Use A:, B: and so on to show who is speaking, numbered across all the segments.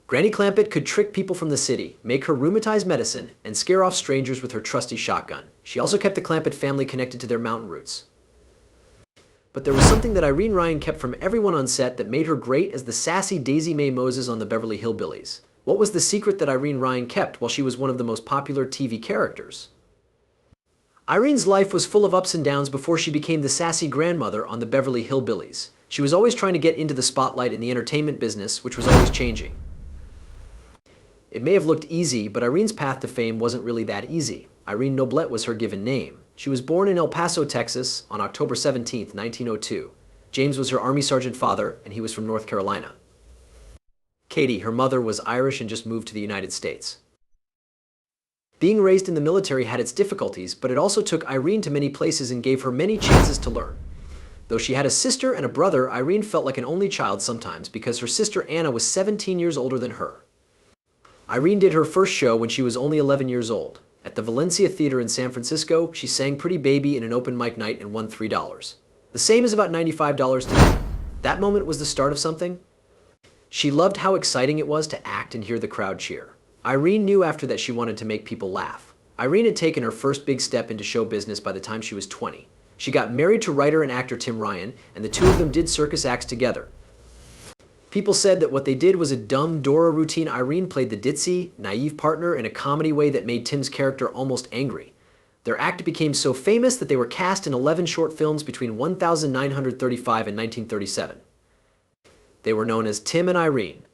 A: Granny Clampett could trick people from the city, make her rheumatiz medicine, and scare off strangers with her trusty shotgun. She also kept the Clampett family connected to their mountain roots. But there was something that Irene Ryan kept from everyone on set that made her great as the sassy Daisy Mae Moses on the Beverly Hillbillies. What was the secret that Irene Ryan kept while she was one of the most popular TV characters? Irene's life was full of ups and downs before she became the sassy grandmother on the Beverly Hillbillies. She was always trying to get into the spotlight in the entertainment business, which was always changing. It may have looked easy, but Irene's path to fame wasn't really that easy. Irene Noblet was her given name. She was born in El Paso, Texas, on October 17, 1902. James was her Army Sergeant father, and he was from North Carolina. Katie, her mother, was Irish and just moved to the United States. Being raised in the military had its difficulties, but it also took Irene to many places and gave her many chances to learn. Though she had a sister and a brother, Irene felt like an only child sometimes because her sister Anna was 17 years older than her. Irene did her first show when she was only 11 years old. At the Valencia Theater in San Francisco, she sang Pretty Baby in an open mic night and won $3. The same as about $95 today. That moment was the start of something. She loved how exciting it was to act and hear the crowd cheer. Irene knew after that she wanted to make people laugh. Irene had taken her first big step into show business by the time she was 20. She got married to writer and actor Tim Ryan, and the two of them did circus acts together. People said that what they did was a dumb Dora routine. Irene played the ditzy, naive partner in a comedy way that made Tim's character almost angry. Their act became so famous that they were cast in 11 short films between 1935 and 1937. They were known as Tim and Irene.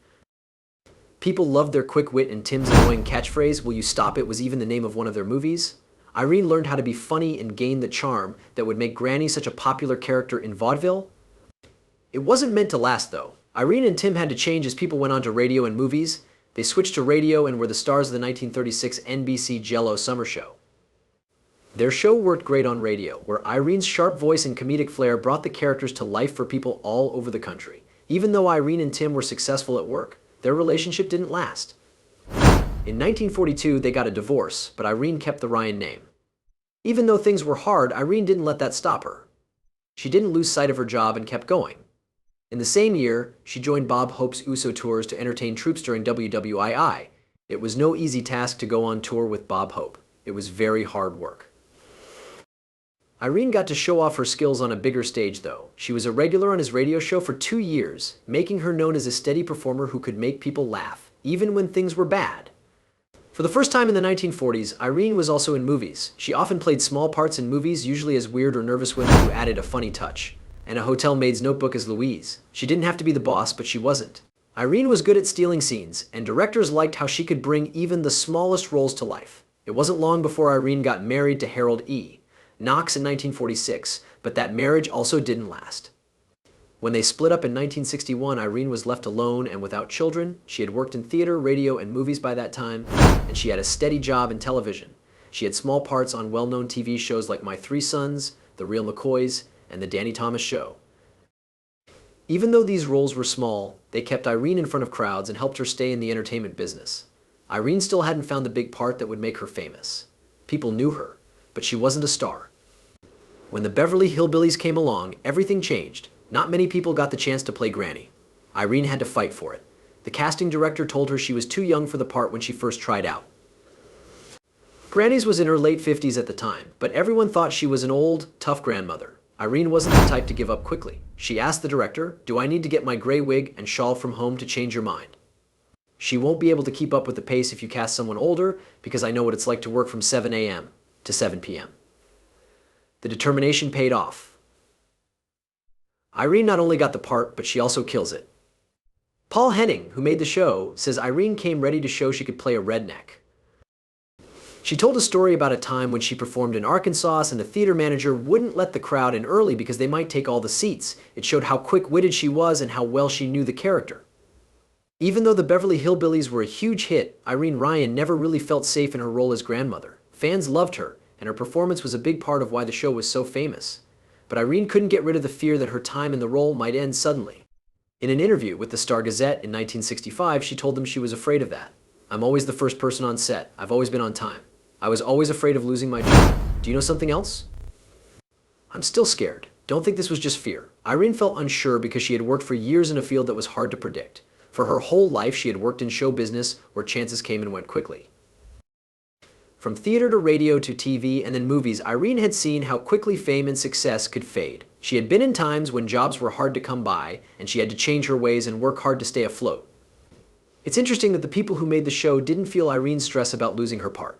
A: People loved their quick wit, and Tim's annoying catchphrase, "Will you stop it?" was even the name of one of their movies. Irene learned how to be funny and gained the charm that would make Granny such a popular character in vaudeville. It wasn't meant to last, though. Irene and Tim had to change as people went on to radio and movies. They switched to radio and were the stars of the 1936 NBC Jell-O summer show. Their show worked great on radio, where Irene's sharp voice and comedic flair brought the characters to life for people all over the country. Even though Irene and Tim were successful at work, their relationship didn't last. In 1942, they got a divorce, but Irene kept the Ryan name. Even though things were hard, Irene didn't let that stop her. She didn't lose sight of her job and kept going. In the same year, she joined Bob Hope's USO tours to entertain troops during WWII. It was no easy task to go on tour with Bob Hope. It was very hard work. Irene got to show off her skills on a bigger stage, though. She was a regular on his radio show for 2 years, making her known as a steady performer who could make people laugh, even when things were bad. For the first time in the 1940s, Irene was also in movies. She often played small parts in movies, usually as weird or nervous women who added a funny touch. And a hotel maid's notebook as Louise. She didn't have to be the boss, but she wasn't. Irene was good at stealing scenes, and directors liked how she could bring even the smallest roles to life. It wasn't long before Irene got married to Harold E. Knox in 1946, but that marriage also didn't last. When they split up in 1961, Irene was left alone and without children. She had worked in theater, radio, and movies by that time, and she had a steady job in television. She had small parts on well-known TV shows like My Three Sons, The Real McCoys, and The Danny Thomas Show. Even though these roles were small, they kept Irene in front of crowds and helped her stay in the entertainment business. Irene still hadn't found the big part that would make her famous. People knew her, but she wasn't a star. When the Beverly Hillbillies came along, everything changed. Not many people got the chance to play Granny. Irene had to fight for it. The casting director told her she was too young for the part when she first tried out. Granny's was in her late 50s at the time, but everyone thought she was an old, tough grandmother. Irene wasn't the type to give up quickly. She asked the director, "Do I need to get my gray wig and shawl from home to change your mind?" "She won't be able to keep up with the pace if you cast someone older, because I know what it's like to work from 7 a.m. to 7 p.m. The determination paid off. Irene not only got the part, but she also kills it. Paul Henning, who made the show, says Irene came ready to show she could play a redneck. She told a story about a time when she performed in Arkansas and the theater manager wouldn't let the crowd in early because they might take all the seats. It showed how quick-witted she was and how well she knew the character. Even though the Beverly Hillbillies were a huge hit, Irene Ryan never really felt safe in her role as grandmother. Fans loved her, and her performance was a big part of why the show was so famous. But Irene couldn't get rid of the fear that her time in the role might end suddenly. In an interview with the Star-Gazette in 1965, she told them she was afraid of that. "I'm always the first person on set. I've always been on time. I was always afraid of losing my job. Do you know something else? I'm still scared. Don't think this was just fear." Irene felt unsure because she had worked for years in a field that was hard to predict. For her whole life, she had worked in show business where chances came and went quickly. From theater to radio to TV and then movies, Irene had seen how quickly fame and success could fade. She had been in times when jobs were hard to come by, and she had to change her ways and work hard to stay afloat. It's interesting that the people who made the show didn't feel Irene's stress about losing her part.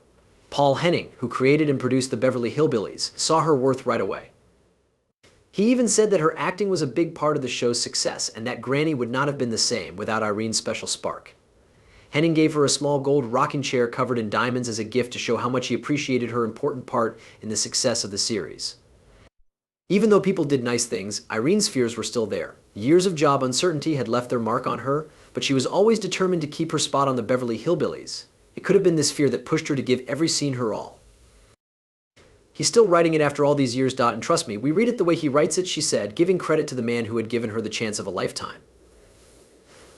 A: Paul Henning, who created and produced the Beverly Hillbillies, saw her worth right away. He even said that her acting was a big part of the show's success, and that Granny would not have been the same without Irene's special spark. Henning gave her a small gold rocking chair covered in diamonds as a gift to show how much he appreciated her important part in the success of the series. Even though people did nice things, Irene's fears were still there. Years of job uncertainty had left their mark on her, but she was always determined to keep her spot on the Beverly Hillbillies. It could have been this fear that pushed her to give every scene her all. He's still writing it after all these years, and trust me, we read it the way he writes it, she said, giving credit to the man who had given her the chance of a lifetime.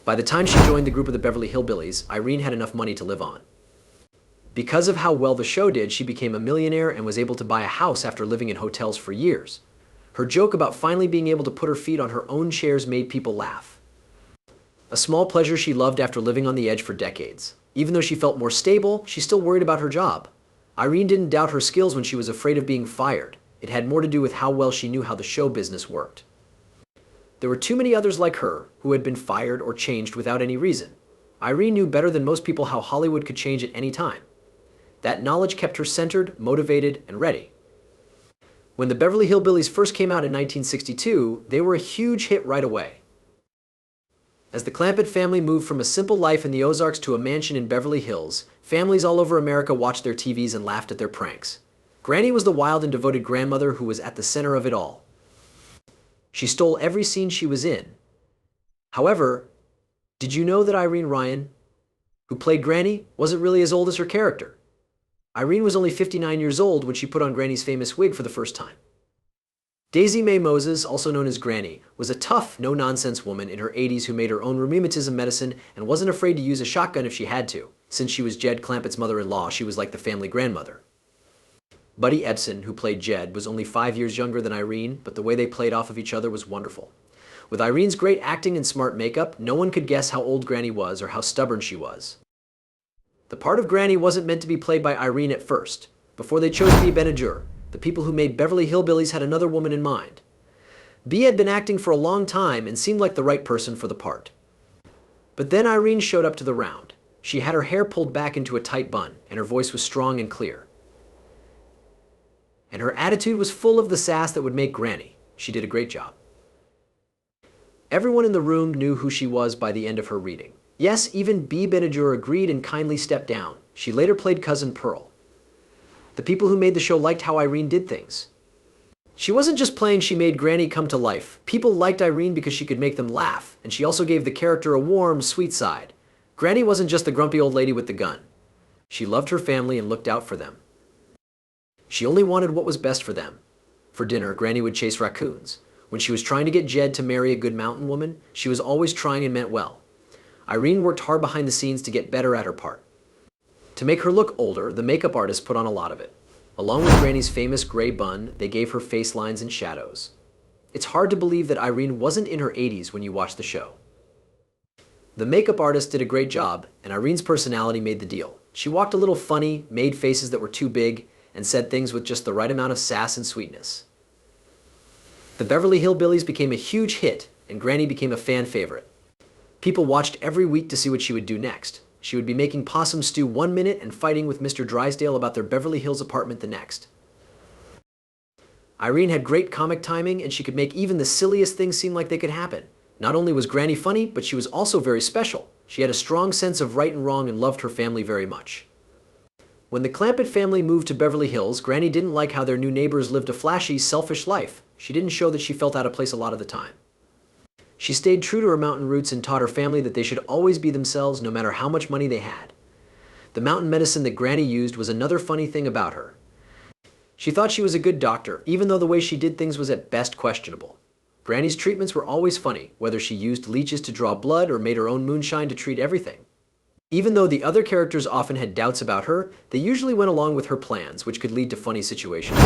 A: By the time she joined the group of the Beverly Hillbillies, Irene had enough money to live on. Because of how well the show did, she became a millionaire and was able to buy a house after living in hotels for years. Her joke about finally being able to put her feet on her own chairs made people laugh. A small pleasure she loved after living on the edge for decades. Even though she felt more stable, she still worried about her job. Irene didn't doubt her skills when she was afraid of being fired. It had more to do with how well she knew how the show business worked. There were too many others like her who had been fired or changed without any reason. Irene knew better than most people how Hollywood could change at any time. That knowledge kept her centered, motivated, and ready. When the Beverly Hillbillies first came out in 1962, they were a huge hit right away. As the Clampett family moved from a simple life in the Ozarks to a mansion in Beverly Hills, families all over America watched their TVs and laughed at their pranks. Granny was the wild and devoted grandmother who was at the center of it all. She stole every scene she was in. However, did you know that Irene Ryan, who played Granny, wasn't really as old as her character? Irene was only 59 years old when she put on Granny's famous wig for the first time. Daisy Mae Moses, also known as Granny, was a tough, no-nonsense woman in her 80s who made her own rheumatism medicine and wasn't afraid to use a shotgun if she had to. Since she was Jed Clampett's mother-in-law, she was like the family grandmother. Buddy Ebsen, who played Jed, was only 5 years younger than Irene, but the way they played off of each other was wonderful. With Irene's great acting and smart makeup, no one could guess how old Granny was or how stubborn she was. The part of Granny wasn't meant to be played by Irene at first. Before they chose Bea Benadjour, the people who made Beverly Hillbillies had another woman in mind. Bea had been acting for a long time and seemed like the right person for the part. But then Irene showed up to the round. She had her hair pulled back into a tight bun, and her voice was strong and clear. And her attitude was full of the sass that would make Granny. She did a great job. Everyone in the room knew who she was by the end of her reading. Yes, even Bea Benadjour agreed and kindly stepped down. She later played Cousin Pearl. The people who made the show liked how Irene did things. She wasn't just playing, she made Granny come to life. People liked Irene because she could make them laugh, and she also gave the character a warm, sweet side. Granny wasn't just the grumpy old lady with the gun. She loved her family and looked out for them. She only wanted what was best for them. For dinner, Granny would chase raccoons. When she was trying to get Jed to marry a good mountain woman, she was always trying and meant well. Irene worked hard behind the scenes to get better at her part. To make her look older, the makeup artist put on a lot of it. Along with Granny's famous gray bun, they gave her face lines and shadows. It's hard to believe that Irene wasn't in her 80s when you watch the show. The makeup artist did a great job, and Irene's personality made the deal. She walked a little funny, made faces that were too big, and said things with just the right amount of sass and sweetness. The Beverly Hillbillies became a huge hit, and Granny became a fan favorite. People watched every week to see what she would do next. She would be making possum stew one minute and fighting with Mr. Drysdale about their Beverly Hills apartment the next. Irene had great comic timing, and she could make even the silliest things seem like they could happen. Not only was Granny funny, but she was also very special. She had a strong sense of right and wrong and loved her family very much. When the Clampett family moved to Beverly Hills, Granny didn't like how their new neighbors lived a flashy, selfish life. She didn't show that she felt out of place a lot of the time. She stayed true to her mountain roots and taught her family that they should always be themselves no matter how much money they had. The mountain medicine that Granny used was another funny thing about her. She thought she was a good doctor, even though the way she did things was at best questionable. Granny's treatments were always funny, whether she used leeches to draw blood or made her own moonshine to treat everything. Even though the other characters often had doubts about her, they usually went along with her plans, which could lead to funny situations.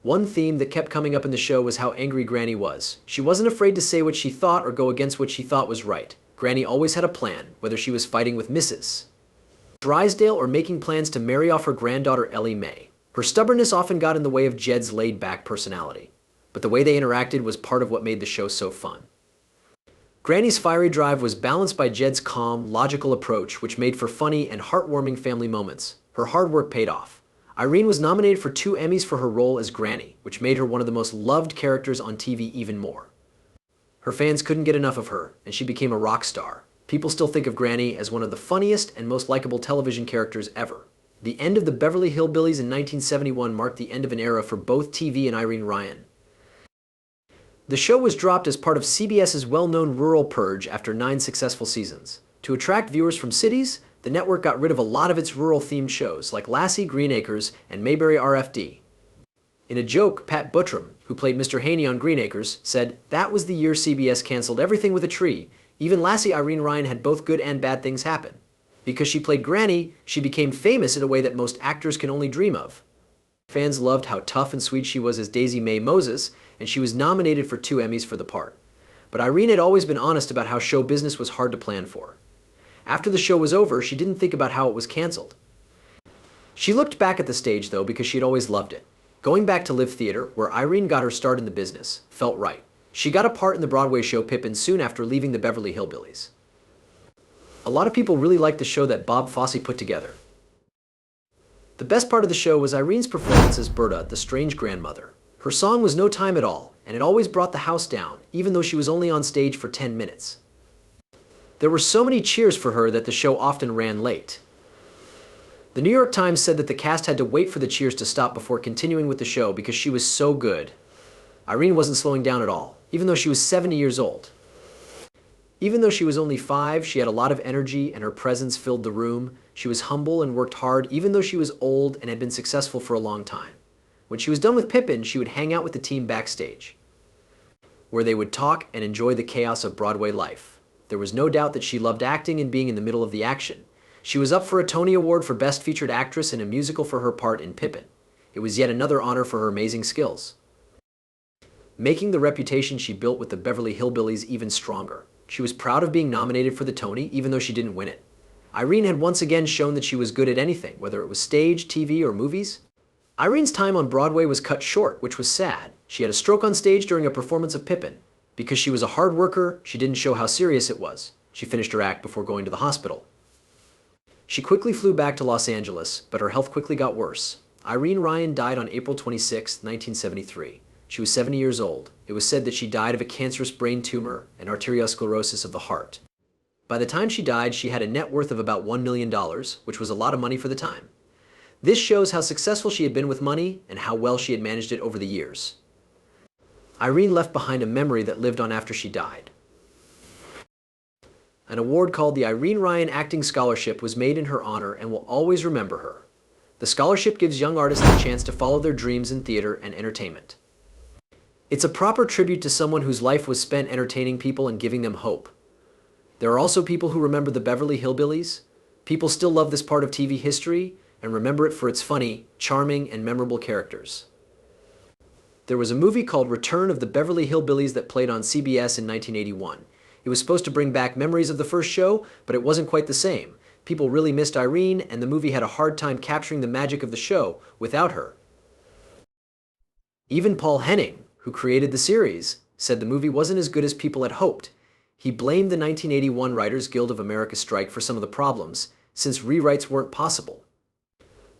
A: One theme that kept coming up in the show was how angry Granny was. She wasn't afraid to say what she thought or go against what she thought was right. Granny always had a plan, whether she was fighting with Mrs. Drysdale or making plans to marry off her granddaughter Ellie Mae. Her stubbornness often got in the way of Jed's laid-back personality, but the way they interacted was part of what made the show so fun. Granny's fiery drive was balanced by Jed's calm, logical approach, which made for funny and heartwarming family moments. Her hard work paid off. Irene was nominated for 2 Emmys for her role as Granny, which made her one of the most loved characters on TV even more. Her fans couldn't get enough of her, and she became a rock star. People still think of Granny as one of the funniest and most likable television characters ever. The end of the Beverly Hillbillies in 1971 marked the end of an era for both TV and Irene Ryan. The show was dropped as part of CBS's well-known rural purge after 9 successful seasons. To attract viewers from cities, the network got rid of a lot of its rural-themed shows like Lassie, Green Acres, and Mayberry RFD. In a joke, Pat Buttram, who played Mr. Haney on Green Acres, said, "That was the year CBS canceled everything with a tree. Even Lassie Irene Ryan had both good and bad things happen. Because she played Granny, she became famous in a way that most actors can only dream of." Fans loved how tough and sweet she was as Daisy Mae Moses, and she was nominated for 2 Emmys for the part. But Irene had always been honest about how show business was hard to plan for. After the show was over, she didn't think about how it was canceled. She looked back at the stage, though, because she'd always loved it. Going back to live theater, where Irene got her start in the business, felt right. She got a part in the Broadway show Pippin soon after leaving the Beverly Hillbillies. A lot of people really liked the show that Bob Fosse put together. The best part of the show was Irene's performance as Berta, the strange grandmother. Her song was no time at all, and it always brought the house down, even though she was only on stage for 10 minutes. There were so many cheers for her that the show often ran late. The New York Times said that the cast had to wait for the cheers to stop before continuing with the show because she was so good. Irene wasn't slowing down at all, even though she was 70 years old. Even though she was only 5, she had a lot of energy and her presence filled the room. She was humble and worked hard, even though she was old and had been successful for a long time. When she was done with Pippin, she would hang out with the team backstage, where they would talk and enjoy the chaos of Broadway life. There was no doubt that she loved acting and being in the middle of the action. She was up for a Tony Award for Best Featured Actress in a musical for her part in Pippin. It was yet another honor for her amazing skills, making the reputation she built with the Beverly Hillbillies even stronger. She was proud of being nominated for the Tony, even though she didn't win it. Irene had once again shown that she was good at anything, whether it was stage, TV, or movies. Irene's time on Broadway was cut short, which was sad. She had a stroke on stage during a performance of Pippin. Because she was a hard worker, she didn't show how serious it was. She finished her act before going to the hospital. She quickly flew back to Los Angeles, but her health quickly got worse. Irene Ryan died on April 26, 1973. She was 70 years old. It was said that she died of a cancerous brain tumor and arteriosclerosis of the heart. By the time she died, she had a net worth of about $1 million, which was a lot of money for the time. This shows how successful she had been with money and how well she had managed it over the years. Irene left behind a memory that lived on after she died. An award called the Irene Ryan Acting Scholarship was made in her honor and will always remember her. The scholarship gives young artists the chance to follow their dreams in theater and entertainment. It's a proper tribute to someone whose life was spent entertaining people and giving them hope. There are also people who remember the Beverly Hillbillies. People still love this part of TV history and remember it for its funny, charming, and memorable characters. There was a movie called Return of the Beverly Hillbillies that played on CBS in 1981. It was supposed to bring back memories of the first show, but it wasn't quite the same. People really missed Irene, and the movie had a hard time capturing the magic of the show without her. Even Paul Henning, who created the series, said the movie wasn't as good as people had hoped. He blamed the 1981 Writers Guild of America strike for some of the problems, since rewrites weren't possible.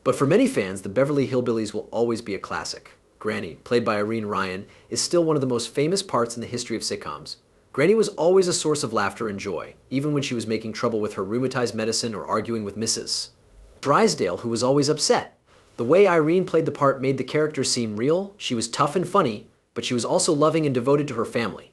A: But for many fans, the Beverly Hillbillies will always be a classic. Granny, played by Irene Ryan, is still one of the most famous parts in the history of sitcoms. Granny was always a source of laughter and joy, even when she was making trouble with her rheumatized medicine or arguing with Mrs. Drysdale, who was always upset. The way Irene played the part made the character seem real. She was tough and funny, but she was also loving and devoted to her family.